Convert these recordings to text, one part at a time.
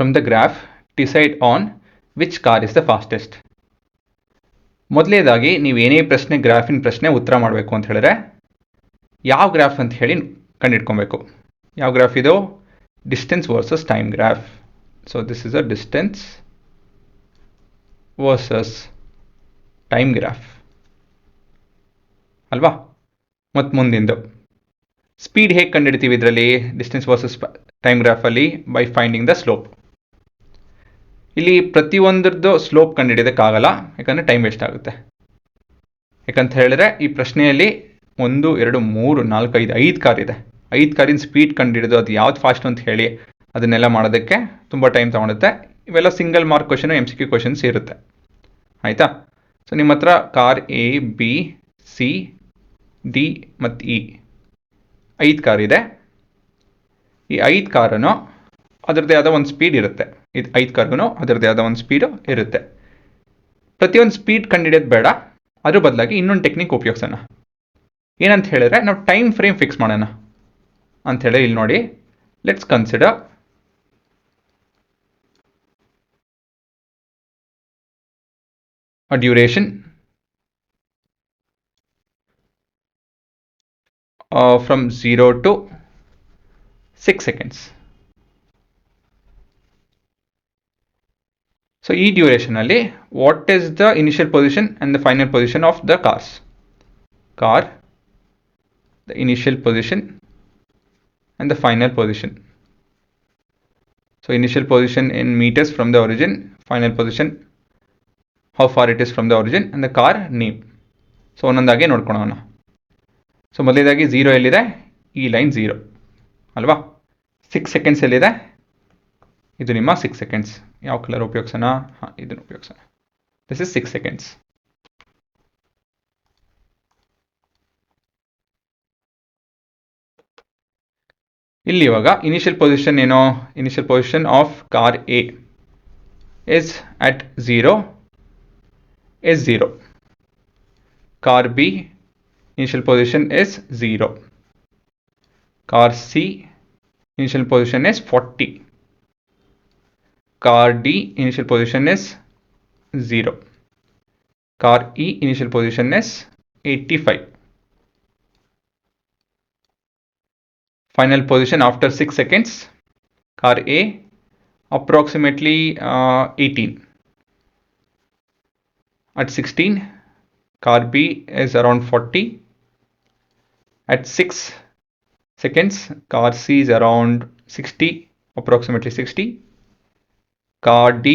From the graph decide on which car is the fastest. ಮೊದಲನೇದಾಗಿ ನೀವು ಏನೇ ಪ್ರಶ್ನೆ ಗ್ರಾಫಿನ ಪ್ರಶ್ನೆ ಉತ್ತರ ಮಾಡಬೇಕು ಅಂತ ಹೇಳಿದ್ರೆ ಯಾವ ಗ್ರಾಫ್ ಅಂತ ಹೇಳಿ ಕಂಡುಹಿಡ್ಕೊಬೇಕು. ಯಾವ ಗ್ರಾಫ್ ಇದು? Distance versus time graph. So this is a distance versus time graph ಅಲ್ವಾ? ಮತ್ತು ಮುಂದಿಂದು ಸ್ಪೀಡ್ ಹೇಗೆ ಕಂಡುಹಿಡ್ತೀವಿ ಇದರಲ್ಲಿ ಡಿಸ್ಟೆನ್ಸ್ ವರ್ಸಸ್ ಟೈಮ್ ಗ್ರಾಫಲ್ಲಿ? By finding the slope. ಇಲ್ಲಿ ಪ್ರತಿಯೊಂದರದ್ದು ಸ್ಲೋಪ್ ಕಂಡುಹಿಡಿಯೋದಕ್ಕಾಗಲ್ಲ, ಯಾಕಂದರೆ ಟೈಮ್ ವೇಸ್ಟ್ ಆಗುತ್ತೆ. ಯಾಕಂತ ಹೇಳಿದ್ರೆ ಈ ಪ್ರಶ್ನೆಯಲ್ಲಿ 1, 2, 3, 4, 5 5 ಕಾರ್ ಇದೆ. 5 ಕಾರಿನ ಸ್ಪೀಡ್ ಕಂಡುಹಿಡಿದು ಅದು ಯಾವ್ದು ಫಾಸ್ಟ್ ಅಂತ ಹೇಳಿ ಅದನ್ನೆಲ್ಲ ಮಾಡೋದಕ್ಕೆ ತುಂಬ ಟೈಮ್ ತೊಗೊಳುತ್ತೆ. ಇವೆಲ್ಲ single mark question, MCQ questions ಇರುತ್ತೆ. ಆಯಿತಾ? ಸೊ ನಿಮ್ಮ ಹತ್ರ car A, B, C, D ಮತ್ತು E 5 ಕಾರ್ ಇದೆ. ಈ 5 ಕಾರನ್ನು ಅದರದ್ದೇ ಆದ ಒಂದು ಸ್ಪೀಡ್ ಇರುತ್ತೆ. ಇದು 5 ಕಾರ್ಗೂ ಅದರದ್ದೇ ಆದ ಒಂದು ಸ್ಪೀಡು ಇರುತ್ತೆ. ಪ್ರತಿಯೊಂದು ಸ್ಪೀಡ್ ಕಂಡುಹಿಡಿಯೋದು ಬೇಡ, ಅದ್ರ ಬದಲಾಗಿ ಇನ್ನೊಂದು ಟೆಕ್ನಿಕ್ ಉಪಯೋಗಿಸೋಣ. ಏನಂತ ಹೇಳಿದ್ರೆ ನಾವು ಟೈಮ್ ಫ್ರೇಮ್ ಫಿಕ್ಸ್ ಮಾಡೋಣ ಅಂಥೇಳಿ. ಇಲ್ಲಿ ನೋಡಿ, let's consider a duration from 0 to 6 seconds. So ಈ ಡ್ಯೂರೇಷನ್ ಅಲ್ಲಿ what is the initial position and the final position of the car, the initial position and the final position. So initial position in meters from the origin, final position how far it is from the origin, and the car name. So ಒಂದೊಂದಾಗಿ ನೋಡ್ಕೊಳ್ಳೋಣ. So ಮೊದಲೇದಾಗಿ 0 ಎಲ್ಲಿದೆ? ಈ line 0 ಅಲ್ವಾ? 6 seconds ಎಲ್ಲಿದೆ? ಇದು ನಿಮ್ಮ 6 seconds. ಯಾವ ಕಲರ್ ಉಪಯೋಗಿಸೋಣ? ಇದನ್ನು ಉಪಯೋಗಿಸೋಣ. This is 6 seconds. ಇಲ್ಲಿ ಇವಾಗ ಇನಿಷಿಯಲ್ ಪೊಸಿಷನ್ ಏನೋ? Initial position of car A is at 0 is 0. Car B initial position is 0. Car C initial position is 40. Car D initial position is 0. Car E initial position is 85. Final position after 6 seconds, car A approximately 18. At 16, car B is around 40. At 6 seconds, car C is around 60, approximately 60. Car D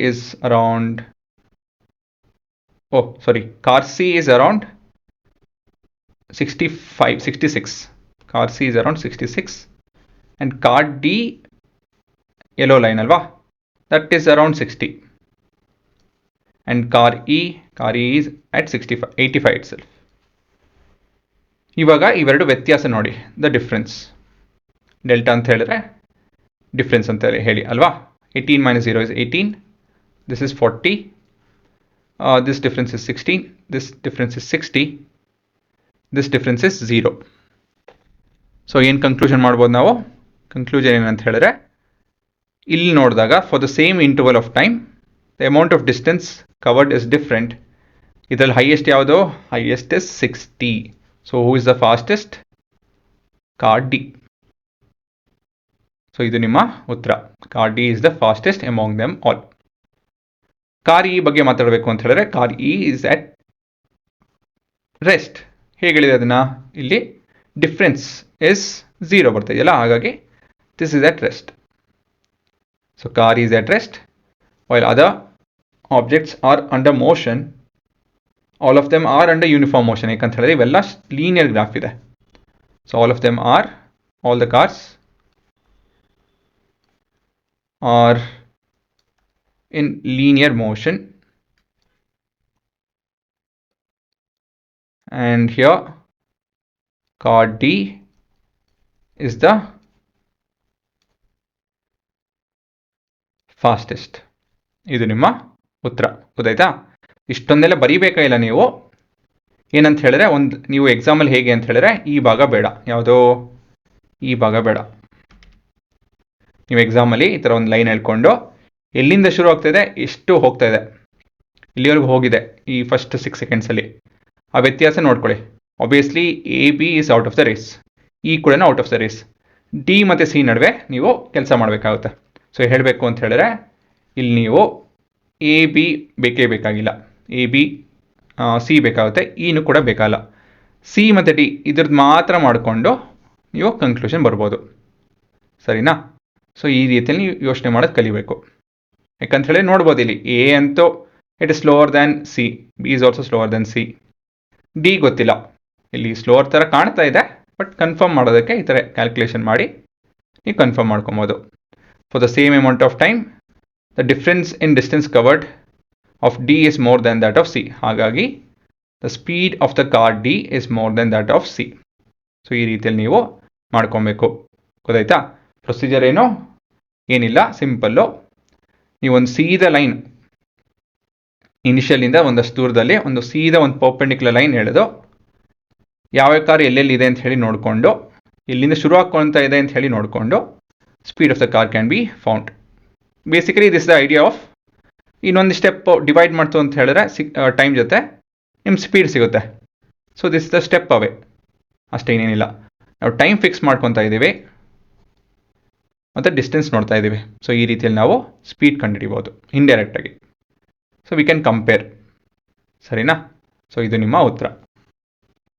is around, car C is around 65, 66. Car C is around 66. And car D, yellow line alva, that is around 60. And car E is at 65, 85 itself. ಇವಾಗ ಇವೆರಡು ವ್ಯತ್ಯಾಸ ನೋಡಿ, the difference. Delta ಅಂತ ಹೇಳಿದ್ರೆ difference ಅಂತ ಹೇಳಿ ಅಲ್ವಾ? 18 minus 0 is 18. This is 40. This difference is 16. This difference is 60. This difference is 0. So ಏನು ಕನ್ಕ್ಲೂಷನ್ ಮಾಡ್ಬೋದು ನಾವು? ಕನ್ಕ್ಲೂಷನ್ ಏನಂತ ಹೇಳಿದ್ರೆ, ಇಲ್ಲಿ ನೋಡಿದಾಗ for the same interval of time the amount of distance covered is different. ಇದರಲ್ಲಿ ಹೈಯೆಸ್ಟ್ ಯಾವುದು? Highest is 60. So who is the fastest? Car D. So ಇದು ನಿಮ್ಮ ಉತ್ತರ. Car D is the fastest among them all. Car E ಬಗ್ಗೆ ಮಾತಾಡಬೇಕು ಅಂತ ಹೇಳಿದ್ರೆ, car E is at rest. ಹೇಗೆ ಹೇಳಿದೆ ಅದನ್ನು? ಇಲ್ಲಿ ಡಿಫ್ರೆನ್ಸ್ ಇಸ್ 0 ಬರ್ತಾ ಇದೆಯಲ್ಲ, ಹಾಗಾಗಿ this is at rest. So car is at rest while other objects are under motion. All of them are under uniform motion. ಯಾಕಂತ ಹೇಳಿದ್ರೆ ಇವೆಲ್ಲ ಲೀನಿಯರ್ ಗ್ರಾಫ್ ಇದೆ. So all the cars are in linear motion, and here car D is the fastest. ಇದು ನಿಮ್ಮ ಉತ್ತರ. ಗೊತ್ತಾಯ್ತಾ? ಇಷ್ಟೊಂದೆಲ್ಲ ಬರೀಬೇಕಾ ಇಲ್ಲ ನೀವು. ಏನಂತ ಹೇಳಿದ್ರೆ, ನೀವು ಎಕ್ಸಾಮಲ್ಲಿ ಹೇಗೆ ಅಂತ ಹೇಳಿದ್ರೆ ಈ ಭಾಗ ಬೇಡ. ಯಾವುದೋ ಈ ಭಾಗ ಬೇಡ. ನೀವು ಎಕ್ಸಾಮಲ್ಲಿ ಈ ಥರ ಒಂದು ಲೈನ್ ಹೇಳ್ಕೊಂಡು ಎಲ್ಲಿಂದ ಶುರು ಆಗ್ತಾಯಿದೆ ಎಷ್ಟು ಹೋಗ್ತಾ ಇದೆ ಇಲ್ಲಿವರೆಗೂ ಹೋಗಿದೆ ಈ ಫಸ್ಟ್ 6 ಸೆಕೆಂಡ್ಸಲ್ಲಿ ಆ ವ್ಯತ್ಯಾಸ ನೋಡ್ಕೊಳ್ಳಿ. Obviously A B is out of the race, E ಕೂಡ out of the race. D ಮತ್ತು ಸಿ ನಡುವೆ ನೀವು ಕೆಲಸ ಮಾಡಬೇಕಾಗುತ್ತೆ. ಸೊ ಹೇಳಬೇಕು ಅಂತ ಹೇಳಿದ್ರೆ ಇಲ್ಲಿ ನೀವು ಎ ಬಿ ಬೇಕೇ ಬೇಕಾಗಿಲ್ಲ, ಎ ಬಿ ಸಿ ಬೇಕಾಗುತ್ತೆ, ಇನೂ ಕೂಡ ಬೇಕಾಗಲ್ಲ. ಸಿ ಮತ್ತು ಡಿ ಇದ್ರದ್ದು ಮಾತ್ರ ಮಾಡಿಕೊಂಡು ನೀವು ಕನ್ಕ್ಲೂಷನ್ ಬರ್ಬೋದು, ಸರಿನಾ? ಸೊ ಈ ರೀತಿಯಲ್ಲಿ ನೀವು ಯೋಚನೆ ಮಾಡೋದು ಕಲಿಬೇಕು. ಯಾಕಂತ ಹೇಳಿ ನೋಡ್ಬೋದು ಇಲ್ಲಿ ಎ ಅಂತೂ it is slower than C, B is also slower than C. D ಗೊತ್ತಿಲ್ಲ, ಇಲ್ಲಿ ಸ್ಲೋವರ್ ಥರ ಕಾಣ್ತಾ ಇದೆ, ಬಟ್ ಕನ್ಫರ್ಮ್ ಮಾಡೋದಕ್ಕೆ ಈ ಥರ ಕ್ಯಾಲ್ಕುಲೇಷನ್ ಮಾಡಿ ನೀವು ಕನ್ಫರ್ಮ್ ಮಾಡ್ಕೊಬೋದು. For the same amount of time the difference in distance covered of D is more than that of C. ಹಾಗಾಗಿ the speed of the car D is more than that of C. So ಈ ರೀತಿಯಲ್ಲಿ ನೀವು ಮಾಡ್ಕೊಬೇಕು. ಗೊತ್ತಾಯ್ತಾ? Procedure ಏನಿಲ್ಲ, simple. ನೀವೊಂದು ಸೀದಾ line ಇನಿಷಿಯಲಿಂದ ಒಂದಷ್ಟು ದೂರದಲ್ಲಿ ಒಂದು ಸೀದಾ ಒಂದು ಪರ್ಪೆಂಡಿಕ್ಯುಲರ್ ಲೈನ್ ಎಳೆದು ಯಾವ ಕಾರ್ ಎಲ್ಲೆಲ್ಲಿದೆ ಅಂತ ಹೇಳಿ ನೋಡಿಕೊಂಡು, ಎಲ್ಲಿಂದ ಶುರು ಹಾಕ್ಕೊಳ್ತಾ ಇದೆ ಅಂತ ಹೇಳಿ ನೋಡಿಕೊಂಡು speed of the car can be found. Basically this the idea of ಇನ್ನೊಂದು ಸ್ಟೆಪ್ ಡಿವೈಡ್ ಮಾಡ್ತು ಅಂತ ಹೇಳಿದ್ರೆ ಟೈಮ್ ಜೊತೆ ನಿಮ್ಮ ಸ್ಪೀಡ್ ಸಿಗುತ್ತೆ. ಸೊ ದಿಸ್ ದ ಸ್ಟೆಪ್ ಅವೇ, ಅಷ್ಟೇನೇನಿಲ್ಲ. ನಾವು ಟೈಮ್ ಫಿಕ್ಸ್ ಮಾಡ್ಕೊತಾ ಇದ್ದೀವಿ ಮತ್ತು ಡಿಸ್ಟೆನ್ಸ್ ನೋಡ್ತಾ ಇದ್ದೀವಿ. ಸೊ ಈ ರೀತಿಯಲ್ಲಿ ನಾವು ಸ್ಪೀಡ್ ಕಂಡುಹಿಡಿಬೋದು ಇಂಡೈರೆಕ್ಟಾಗಿ. ಸೊ ವಿ ಕ್ಯಾನ್ ಕಂಪೇರ್, ಸರಿನಾ? ಸೊ ಇದು ನಿಮ್ಮ ಉತ್ತರ.